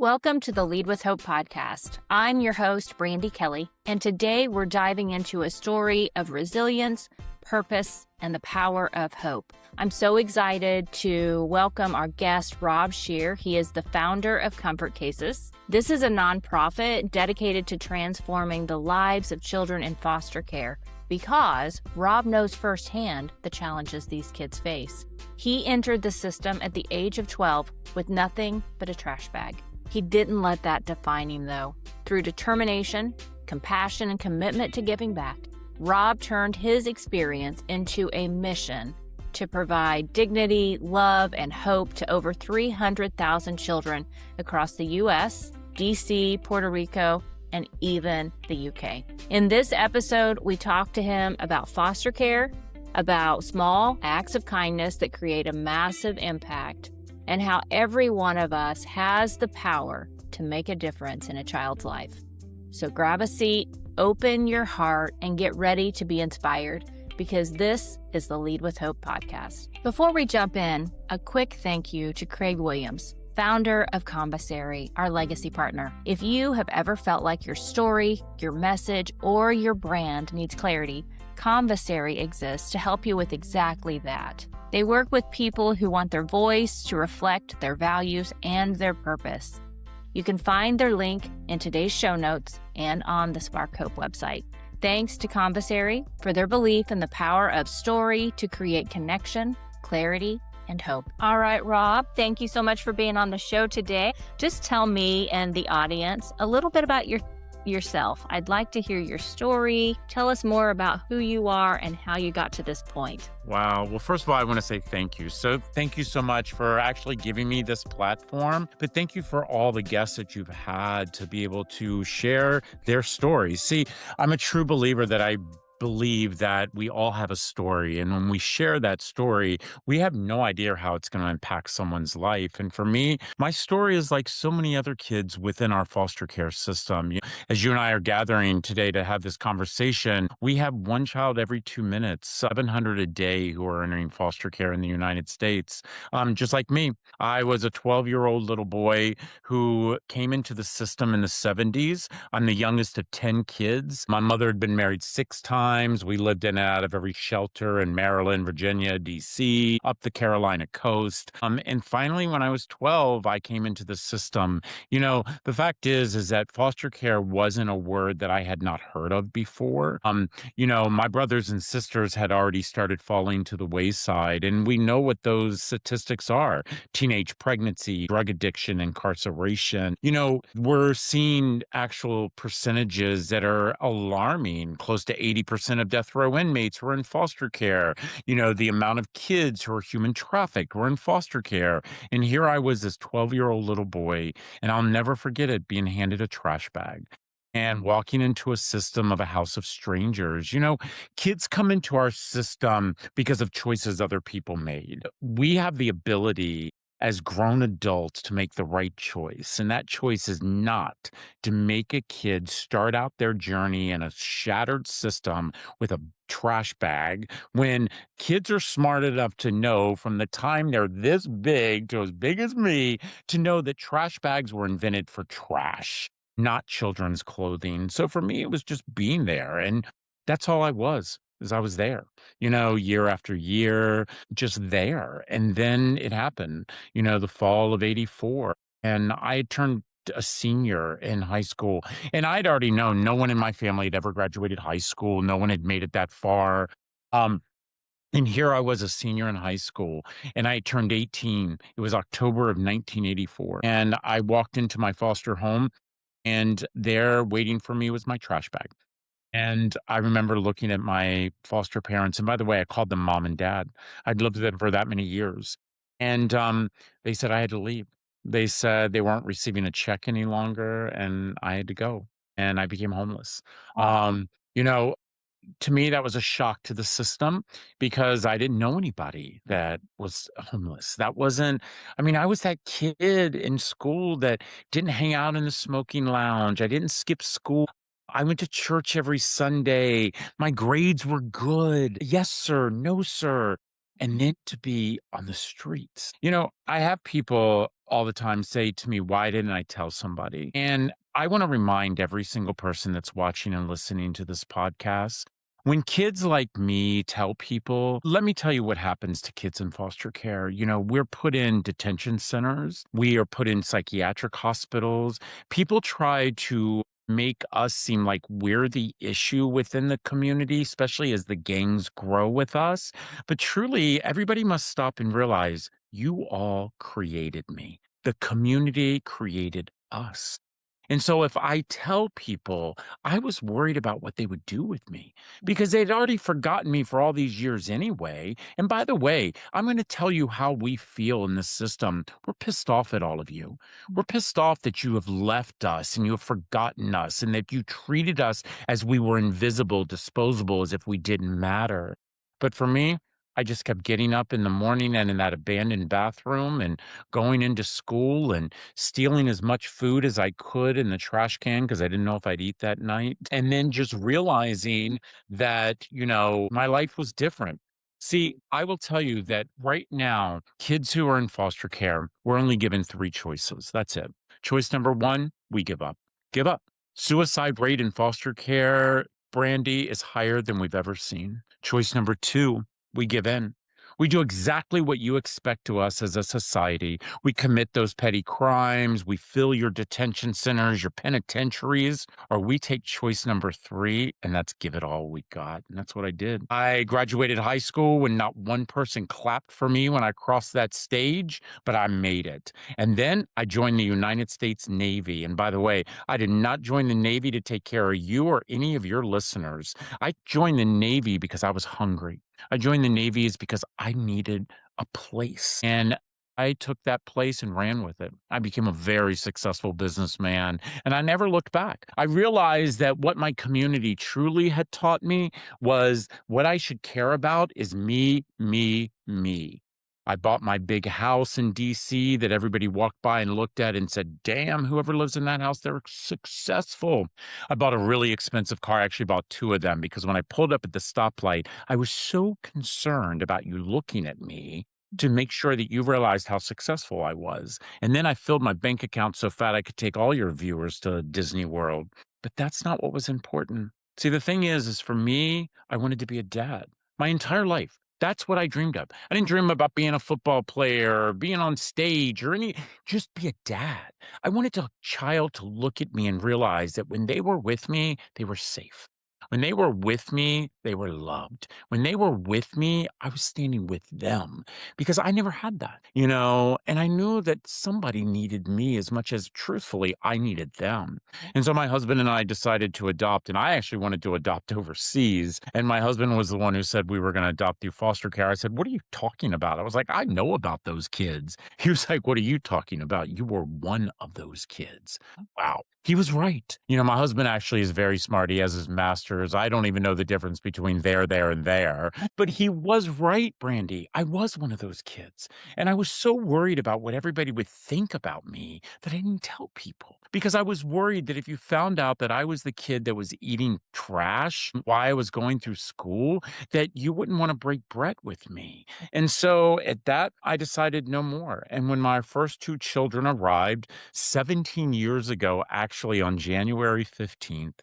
Welcome to the Lead with Hope podcast. I'm your host, Brandy Kelly, and today we're diving into a story of resilience, purpose, and the power of hope. I'm so excited to welcome our guest, Rob Scheer. He is the founder of Comfort Cases. This is a nonprofit dedicated to transforming the lives of children in foster care because Rob knows firsthand the challenges these kids face. He entered the system at the age of 12 with nothing but a trash bag. He didn't let that define him, though. Through determination, compassion, and commitment to giving back, Rob turned his experience into a mission to provide dignity, love, and hope to over 300,000 children across the U.S., D.C., Puerto Rico, and even the UK. In this episode, we talk to him about foster care, about small acts of kindness that create a massive impact, and how every one of us has the power to make a difference in a child's life. So grab a seat, open your heart, and get ready to be inspired, because this is the Lead with Hope podcast. Before we jump in, a quick thank you to Craig Williams, founder of Commissary, our legacy partner. If you have ever felt like your story, your message, or your brand needs clarity, Commissary exists to help you with exactly that. They work with people who want their voice to reflect their values and their purpose. You can find their link in today's show notes and on the Spark Hope website. Thanks to Commissary for their belief in the power of story to create connection, clarity, and hope. All right, Rob, thank you so much for being on the show today. Just tell me and the audience a little bit about yourself. I'd like to hear your story. Tell us more about who you are and how you got to this point. Wow. Well, first of all, I want to say thank you. So thank you so much for actually giving me this platform. But thank you for all the guests that you've had to be able to share their stories. See, I'm a true believer that I believe that we all have a story. And when we share that story, we have no idea how it's going to impact someone's life. And for me, my story is like so many other kids within our foster care system. As you and I are gathering today to have this conversation, we have one child every 2 minutes, 700 a day who are entering foster care in the United States. Just like me, I was a 12-year-old little boy who came into the system in the 70s. I'm the youngest of 10 kids. My mother had been married 6 times. We lived in and out of every shelter in Maryland, Virginia, D.C., up the Carolina coast. And finally, when I was 12, I came into the system. The fact is that foster care wasn't a word that I had not heard of before. My brothers and sisters had already started falling to the wayside, and we know what those statistics are: teenage pregnancy, drug addiction, incarceration. We're seeing actual percentages that are alarming. Close to 80% of death row inmates were in foster care. The amount of kids who are human trafficked were in foster care. And here I was, this 12-year-old little boy, and I'll never forget it, being handed a trash bag and walking into a system of a house of strangers. Kids come into our system because of choices other people made. We have the ability as grown adults to make the right choice. And that choice is not to make a kid start out their journey in a shattered system with a trash bag, when kids are smart enough to know from the time they're this big to as big as me to know that trash bags were invented for trash, not children's clothing. So for me, it was just being there. And that's all I was there, year after year, just there. And then it happened, the fall of '84. And I had turned a senior in high school. And I'd already known no one in my family had ever graduated high school. No one had made it that far. And here I was, a senior in high school, and I turned 18. It was October of 1984. And I walked into my foster home, and there waiting for me was my trash bag. And I remember looking at my foster parents. And by the way, I called them mom and dad. I'd lived with them for that many years. And they said I had to leave. They said they weren't receiving a check any longer, and I had to go. And I became homeless. Um, you know, to me, that was a shock to the system because I didn't know anybody that was homeless. I was that kid in school that didn't hang out in the smoking lounge. I didn't skip school. I went to church every Sunday. My grades were good. Yes, sir. No, sir. and then to be on the streets. You know, I have people all the time say to me, why didn't I tell somebody? And I want to remind every single person that's watching and listening to this podcast. When kids like me tell people, let me tell you what happens to kids in foster care. You know, we're put in detention centers, we are put in psychiatric hospitals. People try to make us seem like we're the issue within the community, especially as the gangs grow with us. But truly, everybody must stop and realize you all created me. The community created us. And so if I tell people I was worried about what they would do with me because they'd already forgotten me for all these years anyway. And by the way, I'm going to tell you how we feel in the system. We're pissed off at all of you. We're pissed off that you have left us and you have forgotten us and that you treated us as we were invisible, disposable, as if we didn't matter. But for me, I just kept getting up in the morning and in that abandoned bathroom and going into school and stealing as much food as I could in the trash can because I didn't know if I'd eat that night. And then just realizing that, you know, my life was different. See, I will tell you that right now, kids who are in foster care, we're only given three choices. That's it. Choice number one, we give up. Give up. Suicide rate in foster care, Brandy, is higher than we've ever seen. Choice number two, we give in. We do exactly what you expect to us as a society. We commit those petty crimes. We fill your detention centers, your penitentiaries, or we take choice number three, and that's give it all we got. And that's what I did. I graduated high school when not one person clapped for me when I crossed that stage, but I made it. And then I joined the United States Navy. And by the way, I did not join the Navy to take care of you or any of your listeners. I joined the Navy because I was hungry. I joined the Navy is because I needed a place. And I took that place and ran with it. I became a very successful businessman and I never looked back. I realized that what my community truly had taught me was what I should care about is me, me, me. I bought my big house in DC that everybody walked by and looked at and said, damn, whoever lives in that house, they're successful. I bought a really expensive car. I actually bought two of them because when I pulled up at the stoplight, I was so concerned about you looking at me to make sure that you realized how successful I was. And then I filled my bank account so fat I could take all your viewers to Disney World. But that's not what was important. See, the thing is for me, I wanted to be a dad my entire life. That's what I dreamed of. I didn't dream about being a football player or being on stage or just be a dad. I wanted a child to look at me and realize that when they were with me, they were safe. When they were with me, they were loved. When they were with me, I was standing with them because I never had that, you know, and I knew that somebody needed me as much as truthfully I needed them. And so my husband and I decided to adopt, and I actually wanted to adopt overseas. And my husband was the one who said we were going to adopt through foster care. I said, what are you talking about? I was like, I know about those kids. He was like, what are you talking about? You were one of those kids. Wow. He was right. You know, my husband actually is very smart. He has his master's. I don't even know the difference between there, and there. But he was right, Brandy. I was one of those kids. And I was so worried about what everybody would think about me that I didn't tell people because I was worried that if you found out that I was the kid that was eating trash while I was going through school, that you wouldn't want to break bread with me. And so at that, I decided no more. And when my first two children arrived 17 years ago, actually on January 15th,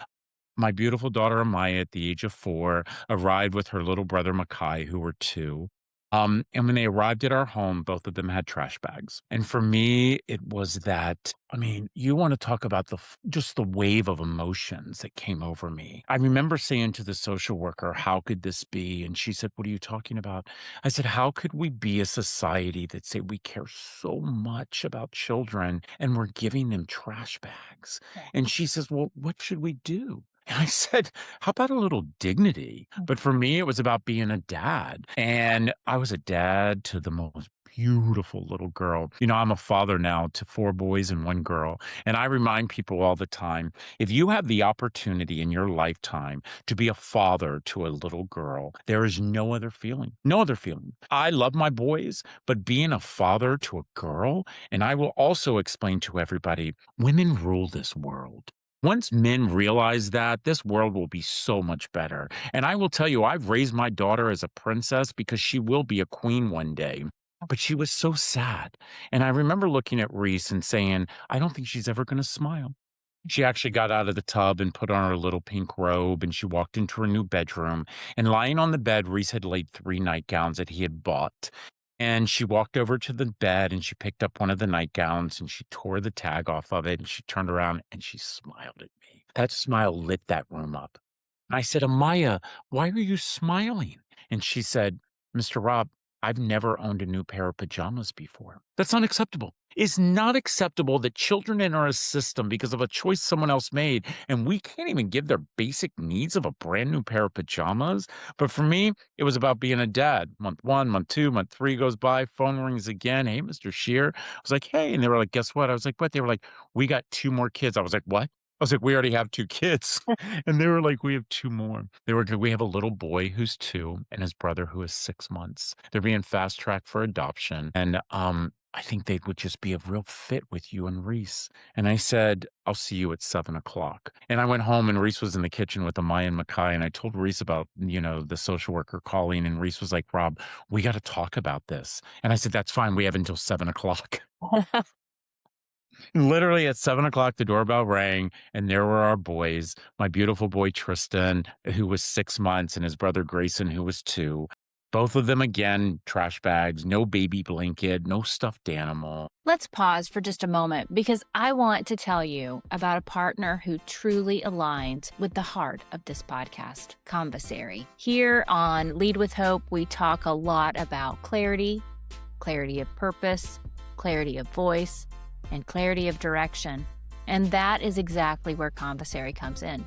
my beautiful daughter Amaya, at the age of 4, arrived with her little brother Makai, who were 2. And when they arrived at our home, both of them had trash bags. And for me, it was that, I mean, you want to talk about just the wave of emotions that came over me. I remember saying to the social worker, how could this be? And she said, what are you talking about? I said, how could we be a society that say we care so much about children and we're giving them trash bags? And she says, well, what should we do? And I said, how about a little dignity? But for me, it was about being a dad. And I was a dad to the most beautiful little girl. You know, I'm a father now to 4 boys and 1 girl. And I remind people all the time, if you have the opportunity in your lifetime to be a father to a little girl, there is no other feeling, no other feeling. I love my boys, but being a father to a girl, and I will also explain to everybody, women rule this world. Once men realize that, this world will be so much better. And I will tell you, I've raised my daughter as a princess because she will be a queen one day. But she was so sad. And I remember looking at Reese and saying, I don't think she's ever going to smile. She actually got out of the tub and put on her little pink robe, and she walked into her new bedroom. And lying on the bed, Reese had laid 3 nightgowns that he had bought. And she walked over to the bed and she picked up one of the nightgowns and she tore the tag off of it and she turned around and she smiled at me. That smile lit that room up. And I said, Amaya, why are you smiling? And she said, Mr. Rob, I've never owned a new pair of pajamas before. That's unacceptable. It's not acceptable that children enter a system because of a choice someone else made, and we can't even give their basic needs of a brand new pair of pajamas. But for me, it was about being a dad. Month 1, month 2, month 3 goes by, phone rings again. Hey, Mr. Shear. I was like, hey. And they were like, guess what? I was like, what? They were like, we got 2 more kids. I was like, what? I was like, we already have 2 kids. And they were like, we have 2 more. We have a little boy who's 2 and his brother who is 6 months. They're being fast tracked for adoption. And I think they would just be a real fit with you and Reese. And I said, I'll see you at 7 o'clock. And I went home and Reese was in the kitchen with Amaya and Makai. And I told Reese about, the social worker calling. And Reese was like, Rob, we got to talk about this. And I said, that's fine. We have until 7 o'clock. Literally at 7 o'clock, the doorbell rang, and there were our boys. My beautiful boy Tristan, who was 6 months, and his brother Grayson, who was 2. Both of them again, trash bags, no baby blanket, no stuffed animal. Let's pause for just a moment because I want to tell you about a partner who truly aligns with the heart of this podcast, Conversary. Here on Lead with Hope, we talk a lot about clarity of purpose, clarity of voice, and clarity of direction. And that is exactly where Conversary comes in.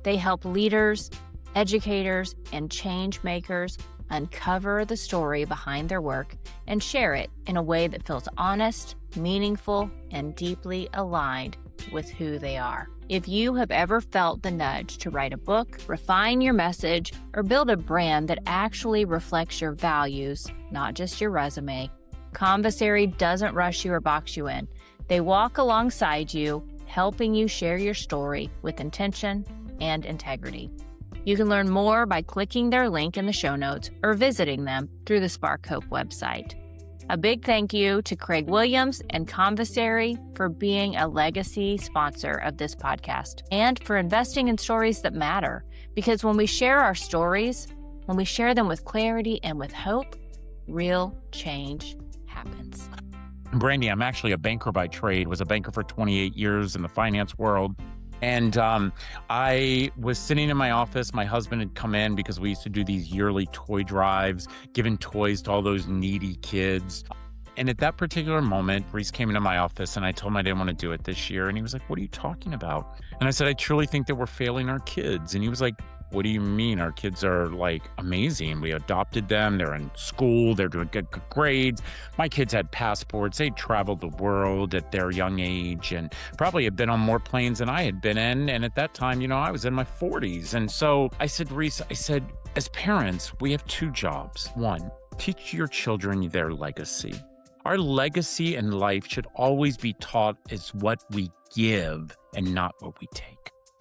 They help leaders, educators, and change makers uncover the story behind their work and share it in a way that feels honest, meaningful, and deeply aligned with who they are. If you have ever felt the nudge to write a book, refine your message, or build a brand that actually reflects your values, not just your resume, Conversary doesn't rush you or box you in. They walk alongside you, helping you share your story with intention and integrity. You can learn more by clicking their link in the show notes or visiting them through the Spark Hope website. A big thank you to Craig Williams and Conversary for being a legacy sponsor of this podcast and for investing in stories that matter. Because when we share our stories, when we share them with clarity and with hope, real change happens. Brandy, I'm actually a banker by trade, was a banker for 28 years in the finance world. And I was sitting in my office. My husband had come in because we used to do these yearly toy drives, giving toys to all those needy kids. And at that particular moment, Reese came into my office and I told him I didn't want to do it this year. And he was like, what are you talking about? And I said, I truly think that we're failing our kids. And he was like, what do you mean? Our kids are like amazing. We adopted them. They're in school. They're doing good grades. My kids had passports. They traveled the world at their young age and probably had been on more planes than I had been in. And at that time, I was in my 40s. And so I said, Reese, as parents, we have 2 jobs. 1, teach your children their legacy. Our legacy in life should always be taught as what we give and not what we take.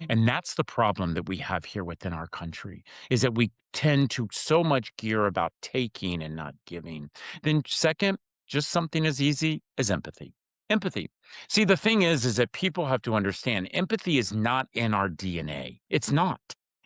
And that's the problem that we have here within our country, is that we tend to so much gear about taking and not giving. Then second, just something as easy as empathy. Empathy. See, the thing is that people have to understand empathy is not in our DNA. It's not.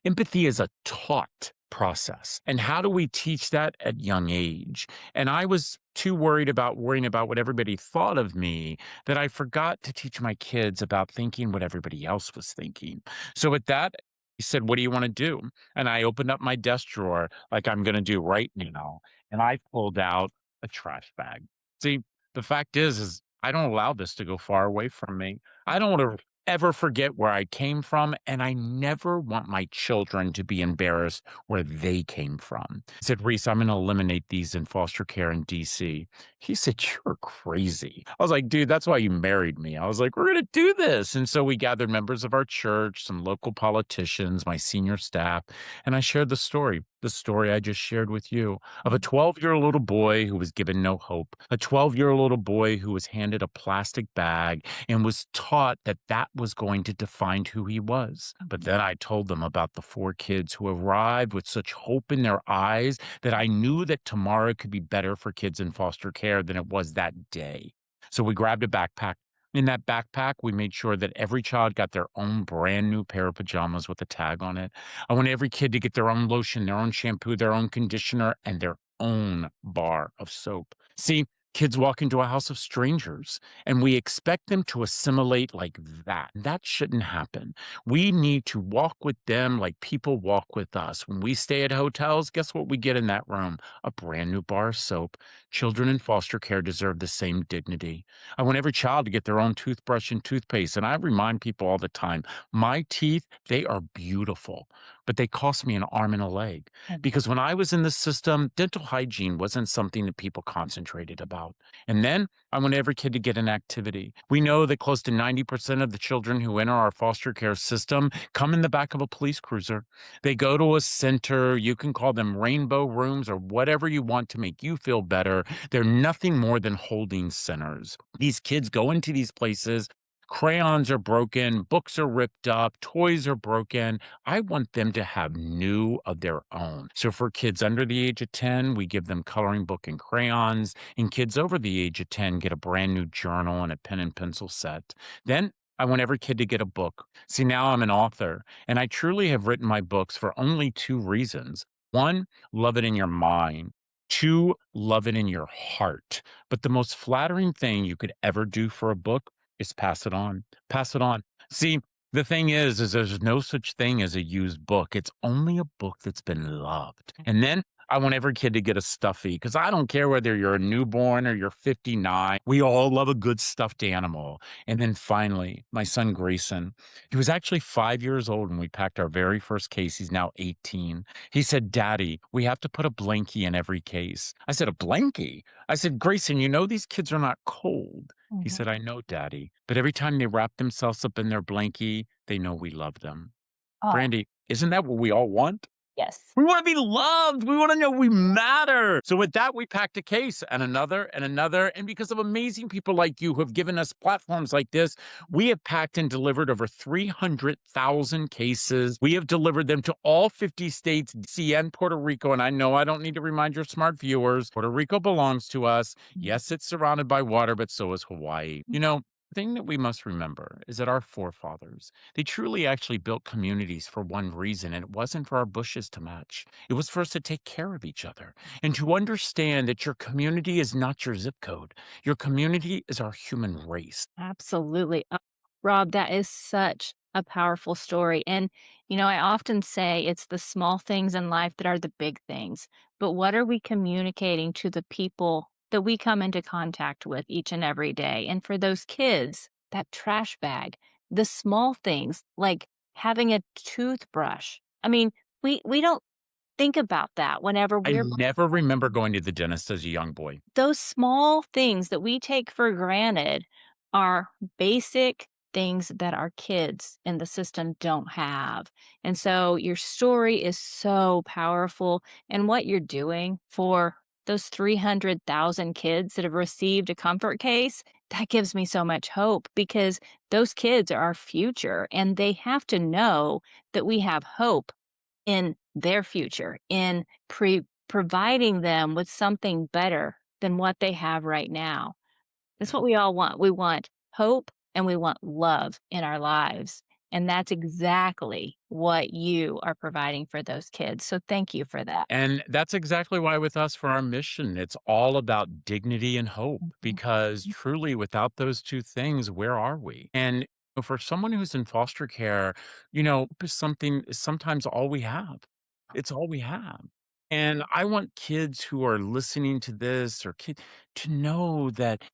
Empathy is a taught process. And how do we teach that at young age? And I was too worrying about what everybody thought of me that I forgot to teach my kids about thinking what everybody else was thinking. So with that, he said, what do you want to do? And I opened up my desk drawer like I'm going to do right now. And I pulled out a trash bag. See, the fact is I don't allow this to go far away from me. I don't want to ever forget where I came from, and I never want my children to be embarrassed where they came from. I said, Reese, I'm going to eliminate these in foster care in DC. He said, you're crazy. I was like, dude, that's why you married me. I was like, we're going to do this. And so we gathered members of our church, some local politicians, my senior staff, and I shared the story. the story I just shared with you of a 12-year-old little boy who was given no hope, a 12-year-old little boy who was handed a plastic bag and was taught that that was going to define who he was. But then I told them about the four kids who arrived with such hope in their eyes that I knew that tomorrow could be better for kids in foster care than it was that day. So we grabbed a backpack. In that backpack, we made sure that every child got their own brand new pair of pajamas with a tag on it. I want every kid to get their own lotion, their own shampoo, their own conditioner, and their own bar of soap. See, kids walk into a house of strangers and we expect them to assimilate like that. That shouldn't happen. We need to walk with them like people walk with us. When we stay at hotels, guess what we get in that room? A brand new bar of soap. Children in foster care deserve the same dignity. I want every child to get their own toothbrush and toothpaste. And I remind people all the time, my teeth, they are beautiful, but they cost me an arm and a leg. Because when I was in the system, dental hygiene wasn't something that people concentrated about. And then I want every kid to get an activity. We know that close to 90% of the children who enter our foster care system come in the back of a police cruiser. They go to a center. You can call them rainbow rooms or whatever you want to make you feel better. They're nothing more than holding centers. These kids go into these places. Crayons are broken, books are ripped up, toys are broken. I want them to have new of their own. So for kids under the age of 10, we give them coloring book and crayons, and kids over the age of 10 get a brand new journal and a pen and pencil set. Then I want every kid to get a book. See, now I'm an author, and I truly have written my books for only two reasons. One, love it in your mind. Two, love it in your heart. But the most flattering thing you could ever do for a book is pass it on. Pass it on. See, the thing is there's no such thing as a used book. It's only a book that's been loved. And then I want every kid to get a stuffy because I don't care whether you're a newborn or you're 59. We all love a good stuffed animal. And then finally, my son Grayson, he was actually 5 years old when we packed our very first case. He's now 18. He said, Daddy, we have to put a blankie in every case. I said, a blankie? I said, Grayson, you know these kids are not cold. He said, I know, Daddy. But every time they wrap themselves up in their blankie, they know we love them. Oh, Brandy, isn't that what we all want? yes. We want to be loved. We want to know we matter. So with that, we packed a case and another and another. And because of amazing people like you who have given us platforms like this, we have packed and delivered over 300,000 cases. We have delivered them to all 50 states, DC and Puerto Rico. And I know I don't need to remind your smart viewers, Puerto Rico belongs to us. Yes, it's surrounded by water, but so is Hawaii. You know, the thing that we must remember is that our forefathers, they truly actually built communities for one reason, and it wasn't for our bushes to match. It was for us to take care of each other and to understand that your community is not your zip code. Your community is our human race. Absolutely. Rob, that is such a powerful story. And, I often say it's the small things in life that are the big things. But what are we communicating to the people that we come into contact with each and every day? And for those kids, that trash bag, the small things like having a toothbrush. I mean, we don't think about that whenever I we're never remember going to the dentist as a young boy. those small things that we take for granted are basic things that our kids in the system don't have. And so your story is so powerful. And what you're doing for those 300,000 kids that have received a comfort case, that gives me so much hope because those kids are our future and they have to know that we have hope in their future, in providing them with something better than what they have right now. That's what we all want. We want hope and we want love in our lives. And that's exactly what you are providing for those kids. So thank you for that. And that's exactly why, with us, for our mission, it's all about dignity and hope, Mhm. because truly, without those two things, where are we? And for someone who's in foster care, something is sometimes all we have. It's all we have. And I want kids who are listening to this or kids to know that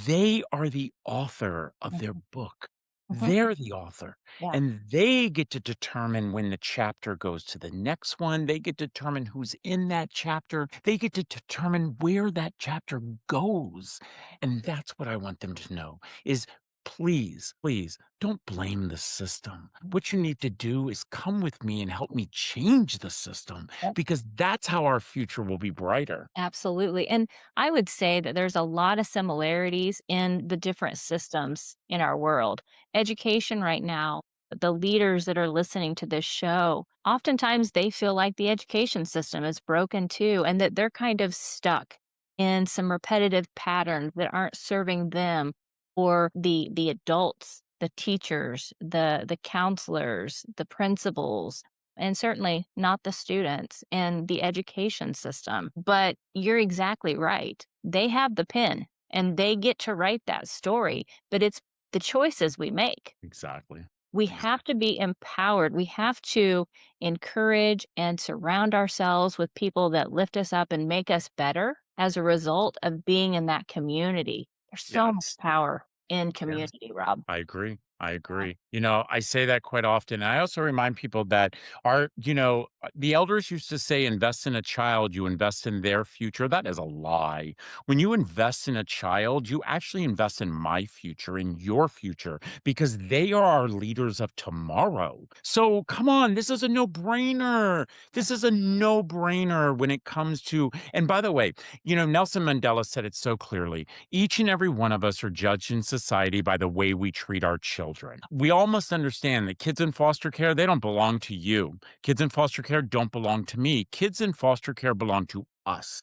they are the author of their Mhm. book. Mhm. They're the author, Yeah. and they get to determine when the chapter goes to the next one. They get to determine who's in that chapter. They get to determine where that chapter goes. And that's what I want them to know is Please, please don't blame the system. What you need to do is come with me and help me change the system because that's how our future will be brighter. Absolutely. And I would say that there's a lot of similarities in the different systems in our world. Education right now, the leaders that are listening to this show, oftentimes they feel like the education system is broken too, and that they're kind of stuck in some repetitive patterns that aren't serving them or the adults, the teachers, the counselors, the principals, and certainly not the students and the education system. But you're exactly right. They have the pen and they get to write that story, but it's the choices we make. Exactly. We Exactly. have to be empowered. We have to encourage and surround ourselves with people that lift us up and make us better as a result of being in that community. There's so much Yes. power in Yes. community, Rob. I agree. I agree. I say that quite often. I also remind people that the elders used to say, invest in a child, you invest in their future. That is a lie. When you invest in a child, you actually invest in my future, in your future, because they are our leaders of tomorrow. So come on, this is a no brainer. This is a no brainer when it comes to, and by the way, Nelson Mandela said it so clearly. Each and every one of us are judged in society by the way we treat our children. We all must understand that kids in foster care, they don't belong to you. Kids in foster care don't belong to me. Kids in foster care belong to us.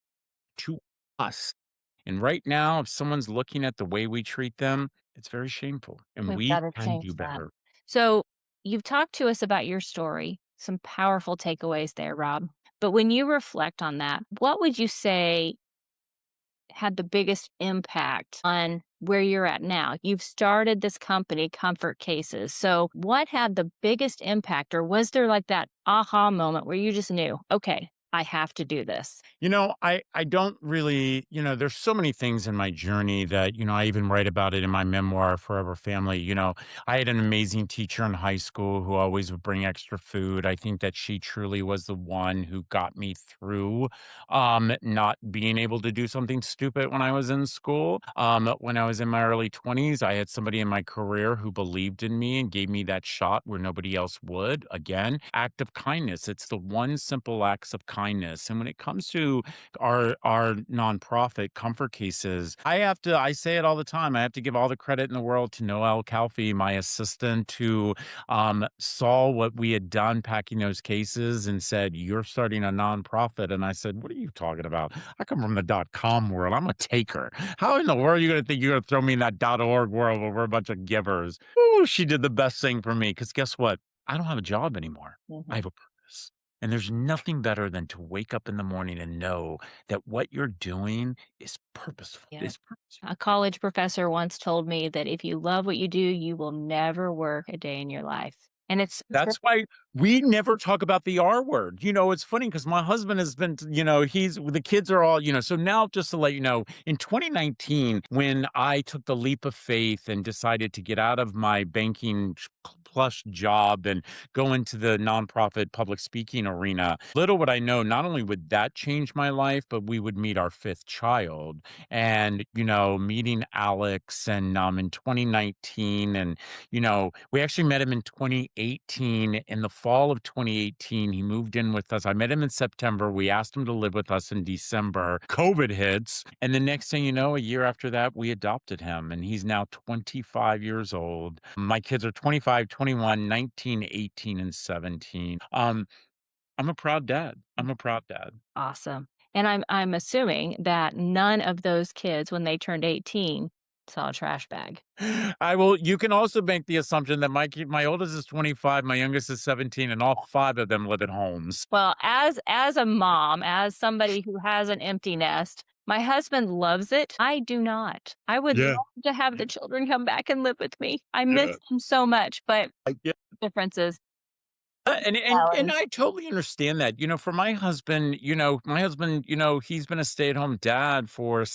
And right now, if someone's looking at the way we treat them, it's very shameful. And We've we got to can change do that. better. So, you've talked to us about your story, some powerful takeaways there, Rob. But when you reflect on that, what would you say had the biggest impact on where you're at now? You've started this company, Comfort Cases. So, what had the biggest impact, or was there like that aha moment where you just knew, okay, I have to do this? I don't really, there's so many things in my journey that, I even write about it in my memoir, Forever Family. I had an amazing teacher in high school who always would bring extra food. I think that she truly was the one who got me through not being able to do something stupid when I was in school. When I was in my early 20s, I had somebody in my career who believed in me and gave me that shot where nobody else would. Again, act of kindness. It's the one simple acts of kindness. And when it comes to our nonprofit Comfort Cases, I say it all the time. I have to give all the credit in the world to Noel Calfee, my assistant, who saw what we had done packing those cases and said, "You're starting a nonprofit." And I said, "What are you talking about? I come from the .com world. I'm a taker. How in the world are you going to think you're going to throw me in that .org world where we're a bunch of givers?" Ooh, she did the best thing for me because guess what? I don't have a job anymore. I Mhm. have a purpose. And there's nothing better than to wake up in the morning and know that what you're doing is purposeful. Yeah. It's purposeful. A college professor once told me that if you love what you do, you will never work a day in your life. And it's so true. That's why we never talk about the R word. It's funny because my husband has been, the kids are all, so now just to let you know, in 2019, when I took the leap of faith and decided to get out of my banking plush job and go into the nonprofit public speaking arena, little would I know, not only would that change my life, but we would meet our fifth child. And, meeting Alex and in 2019 and we actually met him in 2018. In the fall of 2018, he moved in with us. I met him in September. We asked him to live with us in December. COVID hits. And the next thing you know, a year after that, we adopted him. And he's now 25 years old. My kids are 25, 21, 19, 18, and 17. I'm a proud dad. I'm a proud dad. Awesome. And I'm assuming that none of those kids, when they turned 18, saw a trash bag. You can also make the assumption that my oldest is 25, my youngest is 17, and all five of them live at homes. Well, as a mom, as somebody who has an empty nest, my husband loves it. I do not. I would love Yeah. to have the children come back and live with me. I miss Yeah. them so much, but Yeah. the difference is And reality. I totally understand that. For my husband, he's been a stay-at-home dad for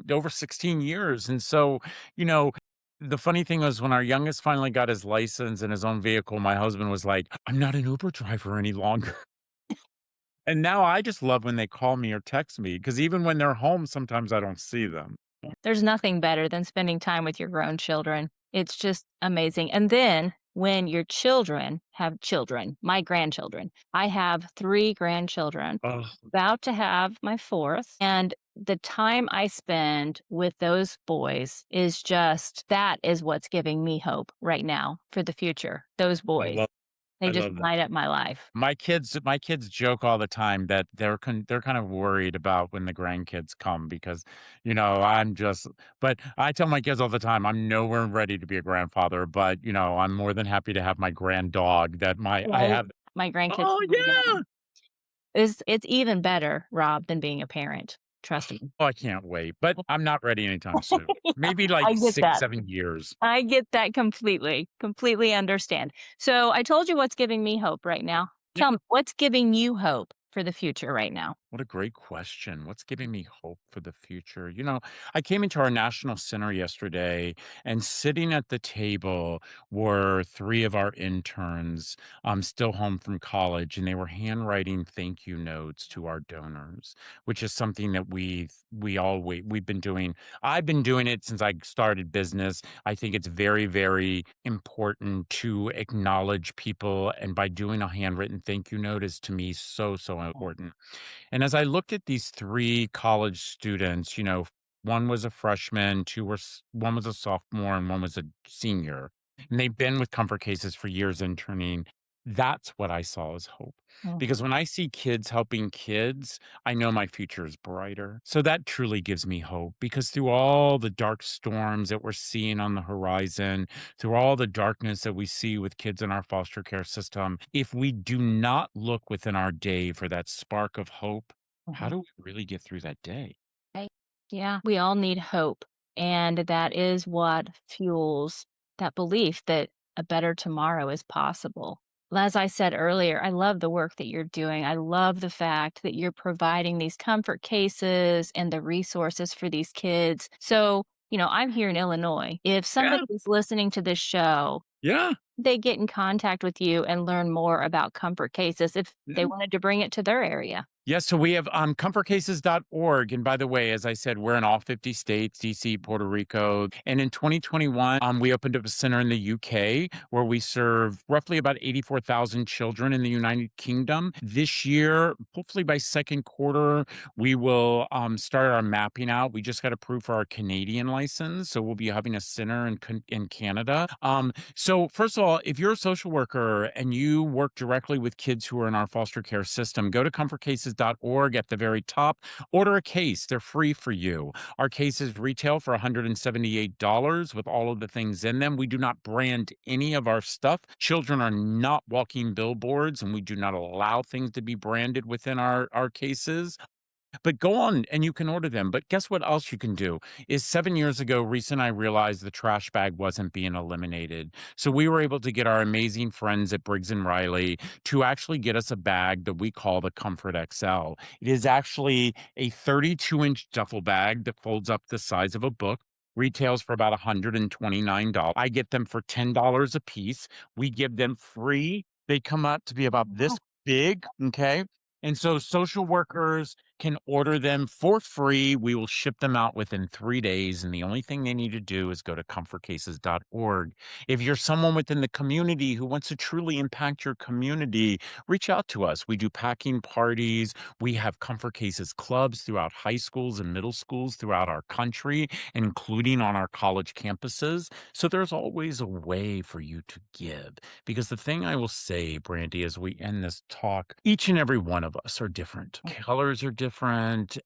over 16 years. And so, you know, the funny thing was when our youngest finally got his license and his own vehicle, my husband was like, "I'm not an Uber driver any longer." And now I just love when they call me or text me because even when they're home, sometimes I don't see them. There's nothing better than spending time with your grown children. It's just amazing. And then when your children have children, my grandchildren, I have 3 grandchildren, Oh, about to have my 4th, and the time I spend with those boys is just that is what's giving me hope right now for the future. Those I boys, love they I just love that. light up my life. My kids joke all the time that they're kind of worried about when the grandkids come because, I'm just but I tell my kids all the time, I'm nowhere ready to be a grandfather, but, I'm more than happy to have my grand dog that my I Right. have. My grandkids Oh, coming yeah. again. It's even better, Rob, than being a parent. Trust me. Oh, I can't wait, but I'm not ready anytime soon. Maybe like I get 6, that. 7 years. I get that completely, completely understand. So I told you what's giving me hope right now. Yeah. Tell me, what's giving you hope for the future right now? What a great question. What's giving me hope for the future? I came into our national center yesterday, and sitting at the table were 3 of our interns, still home from college, and they were handwriting thank you notes to our donors, which is something that we've been doing. I've been doing it since I started business. I think it's very, very important to acknowledge people, and by doing a handwritten thank you note is to me so, so important. And as I looked at these 3 college students, one was a freshman, one was a sophomore, and one was a senior. And they've been with Comfort Cases for years interning. That's what I saw as hope. Mm. Because when I see kids helping kids, I know my future is brighter. So that truly gives me hope because through all the dark storms that we're seeing on the horizon, through all the darkness that we see with kids in our foster care system, if we do not look within our day for that spark of hope, how Mhm. do we really get through that day? Right. Yeah, we all need hope. And that is what fuels that belief that a better tomorrow is possible. As I said earlier, I love the work that you're doing. I love the fact that you're providing these comfort cases and the resources for these kids. So, I'm here in Illinois. If Yeah. somebody is listening to this show, Yeah. they get in contact with you and learn more about comfort cases if they Yeah. wanted to bring it to their area. Yes, so we have comfortcases.org. And by the way, as I said, we're in all 50 states, DC, Puerto Rico. And in 2021, we opened up a center in the UK where we serve roughly about 84,000 children in the United Kingdom. This year, hopefully by second quarter, we will start our mapping out. We just got approved for our Canadian license. So we'll be having a center in Canada. So, first of all, if you're a social worker and you work directly with kids who are in our foster care system, go to comfortcases.org at the very top. Order a case, they're free for you. Our cases retail for $178 with all of the things in them. We do not brand any of our stuff. Children are not walking billboards, and we do not allow things to be branded within our cases. But go on and you can order them. But guess what else you can do is 7 years ago, Reese and I realized the trash bag wasn't being eliminated. So we were able to get our amazing friends at Briggs and Riley to actually get us a bag that we call the Comfort XL. It is actually a 32-inch duffel bag that folds up the size of a book. Retails for about $129. I get them for $10 a piece. We give them free. They come out to be about this big. Okay. And so social workers can order them for free. We will ship them out within 3 days. And the only thing they need to do is go to comfortcases.org. If you're someone within the community who wants to truly impact your community, reach out to us. We do packing parties. We have Comfort Cases clubs throughout high schools and middle schools throughout our country, including on our college campuses. So there's always a way for you to give. Because the thing I will say, Brandy, as we end this talk, each and every one of us are different. Colors are different.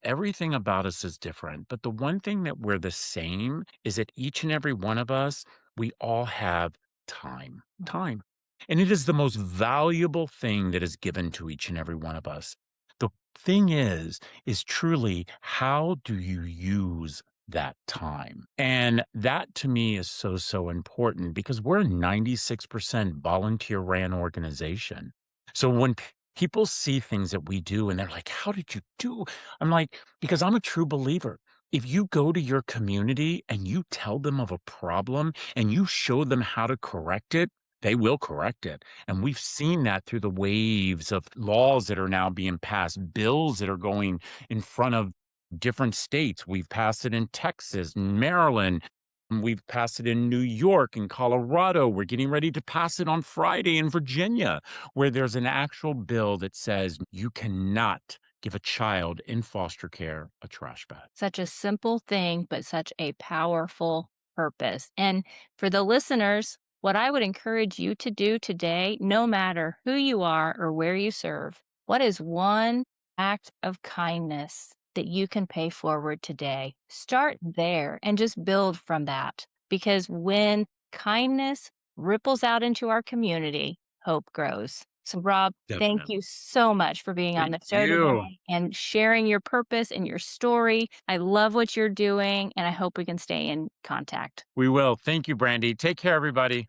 Everything about us is different. But the one thing that we're the same is that each and every one of us, we all have time. Time. And it is the most valuable thing that is given to each and every one of us. The thing is truly how do you use that time? And that to me is so, so important because we're a 96% volunteer ran organization. So when people see things that we do and they're like, how did you do? I'm like, because I'm a true believer. If you go to your community and you tell them of a problem and you show them how to correct it, they will correct it. And we've seen that through the waves of laws that are now being passed, bills that are going in front of different states. We've passed it in Texas, Maryland. We've passed it in New York and Colorado. We're getting ready to pass it on Friday in Virginia, where there's an actual bill that says you cannot give a child in foster care a trash bag. Such a simple thing, but such a powerful purpose. And for the listeners, what I would encourage you to do today, no matter who you are or where you serve, what is one act of kindness that you can pay forward today? Start there and just build from that. Because when kindness ripples out into our community, hope grows. So, Rob, thank Definitely. you so much for being on Thank the show you. today and sharing your purpose and your story. I love what you're doing, and I hope we can stay in contact. We will. Thank you, Brandy. Take care, everybody.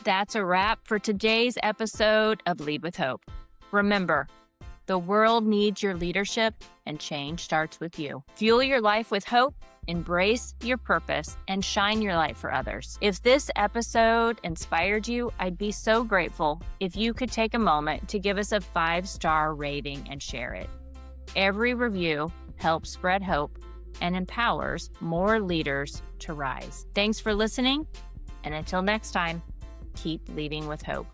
That's a wrap for today's episode of Lead with Hope. Remember, the world needs your leadership, and change starts with you. Fuel your life with hope, embrace your purpose, and shine your light for others. If this episode inspired you, I'd be so grateful if you could take a moment to give us a 5-star rating and share it. Every review helps spread hope and empowers more leaders to rise. Thanks for listening, and until next time, keep leading with hope.